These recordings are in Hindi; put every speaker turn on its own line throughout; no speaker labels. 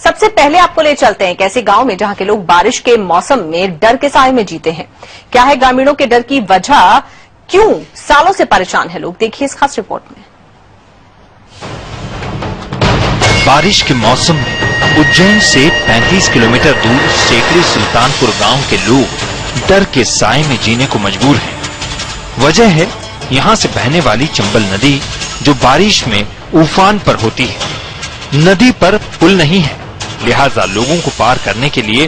सबसे पहले आपको ले चलते हैं एक ऐसे गांव में जहां के लोग बारिश के मौसम में डर के साए में जीते हैं। क्या है ग्रामीणों के डर की वजह, क्यों सालों से परेशान है लोग, देखिए इस खास रिपोर्ट में।
बारिश के मौसम में उज्जैन से 35 किलोमीटर दूर शेखरी सुल्तानपुर गांव के लोग डर के साए में जीने को मजबूर हैं। वजह है यहां से बहने वाली चंबल नदी, जो बारिश में उफान पर होती है। नदी पर पुल नहीं है, लिहाजा लोगों को पार करने के लिए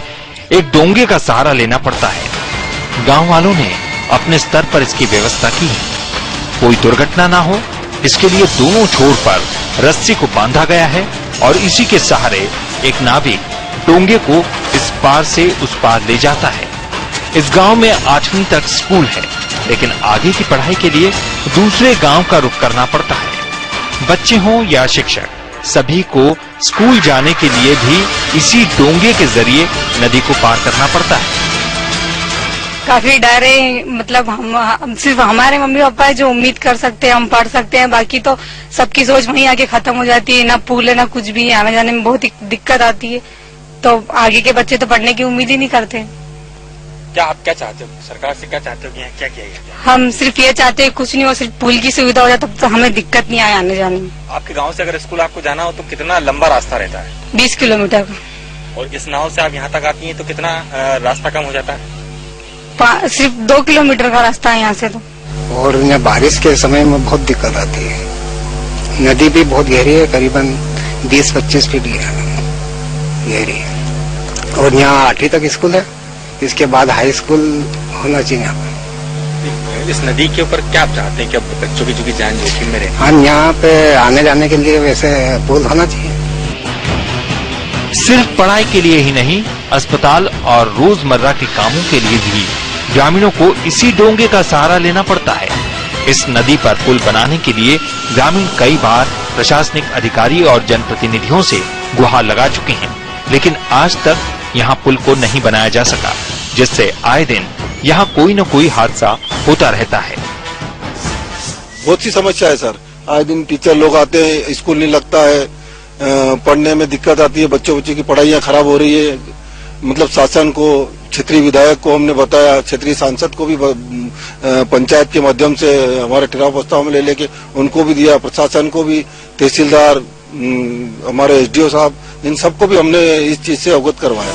एक डोंगे का सहारा लेना पड़ता है। गांव वालों ने अपने स्तर पर इसकी व्यवस्था की है। कोई दुर्घटना ना हो, इसके लिए दोनों छोर पर रस्सी को बांधा गया है और इसी के सहारे एक नाविक डोंगे को इस पार से उस पार ले जाता है। इस गांव में 8वीं तक स्कूल है, लेकिन आगे की पढ़ाई के लिए दूसरे गांव का रुख करना पड़ता है। बच्चे हों या शिक्षक, सभी को स्कूल जाने के लिए भी इसी डोंगे के जरिए नदी को पार करना पड़ता है।
काफी डर है, मतलब हम सिर्फ हमारे मम्मी पापा है जो उम्मीद कर सकते हैं, हम पढ़ सकते हैं, बाकी तो सबकी सोच वहीं आगे खत्म हो जाती है। ना पुल है ना कुछ भी है, आने जाने में बहुत दिक्कत आती है, तो आगे के बच्चे तो पढ़ने की उम्मीद ही नहीं करते।
क्या आप क्या चाहते हो, सरकार से क्या चाहते हो कि क्या किया गया?
हम सिर्फ ये चाहते हैं कुछ नहीं हो, सिर्फ पुल की सुविधा हो जाए तब तो हमें दिक्कत नहीं आए आने जाने में।
आपके गांव से अगर स्कूल आपको जाना हो तो कितना लंबा रास्ता रहता है?
20 किलोमीटर का।
और इस नाव से आप यहाँ तक आती हैं तो कितना रास्ता कम हो जाता है?
सिर्फ 2 किलोमीटर का रास्ता है यहाँ से तो।
और यहाँ बारिश के समय में बहुत दिक्कत आती है। नदी भी बहुत गहरी है, करीबन 20-25 फीट गहरी है। और यहाँ 8वीं तक स्कूल है, इसके बाद हाई स्कूल होना चाहिए यहाँ पे।
इस नदी के ऊपर क्या आप चाहते हैं कि बच्चों की जान जोखिम में रहे?
हम यहाँ पे आने जाने के लिए वैसे पुल होना चाहिए।
सिर्फ पढ़ाई के लिए ही नहीं, अस्पताल और रोजमर्रा के कामों के लिए भी ग्रामीणों को इसी डोंगे का सहारा लेना पड़ता है। इस नदी पर पुल बनाने के लिए ग्रामीण कई बार प्रशासनिक अधिकारी और जनप्रतिनिधियों से गुहार लगा चुके हैं, लेकिन आज तक यहाँ पुल को नहीं बनाया जा सका, जिससे आए दिन यहाँ कोई न कोई हादसा होता रहता है।
बहुत सी समस्या है सर, आए दिन टीचर लोग आते हैं, स्कूल नहीं लगता है, पढ़ने में दिक्कत आती है, बच्चों की पढ़ाइयाँ खराब हो रही है। मतलब शासन को, क्षेत्रीय विधायक को हमने बताया, क्षेत्रीय सांसद को भी पंचायत के माध्यम से हमारे ठहराव प्रस्ताव में ले लेके उनको भी दिया, प्रशासन को भी, तहसीलदार, हमारे SDO साहब, इन सबको भी हमने इस चीज से अवगत करवाया।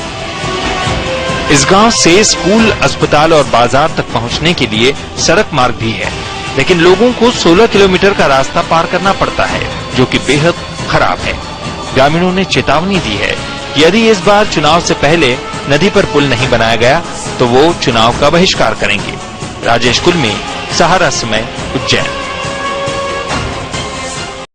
इस गांव से स्कूल, अस्पताल और बाजार तक पहुंचने के लिए सड़क मार्ग भी है, लेकिन लोगों को 16 किलोमीटर का रास्ता पार करना पड़ता है, जो कि बेहद खराब है। ग्रामीणों ने चेतावनी दी है कि यदि इस बार चुनाव से पहले नदी पर पुल नहीं बनाया गया तो वो चुनाव का बहिष्कार करेंगे। राजेश कुलमी, सहारा समय, उज्जैन।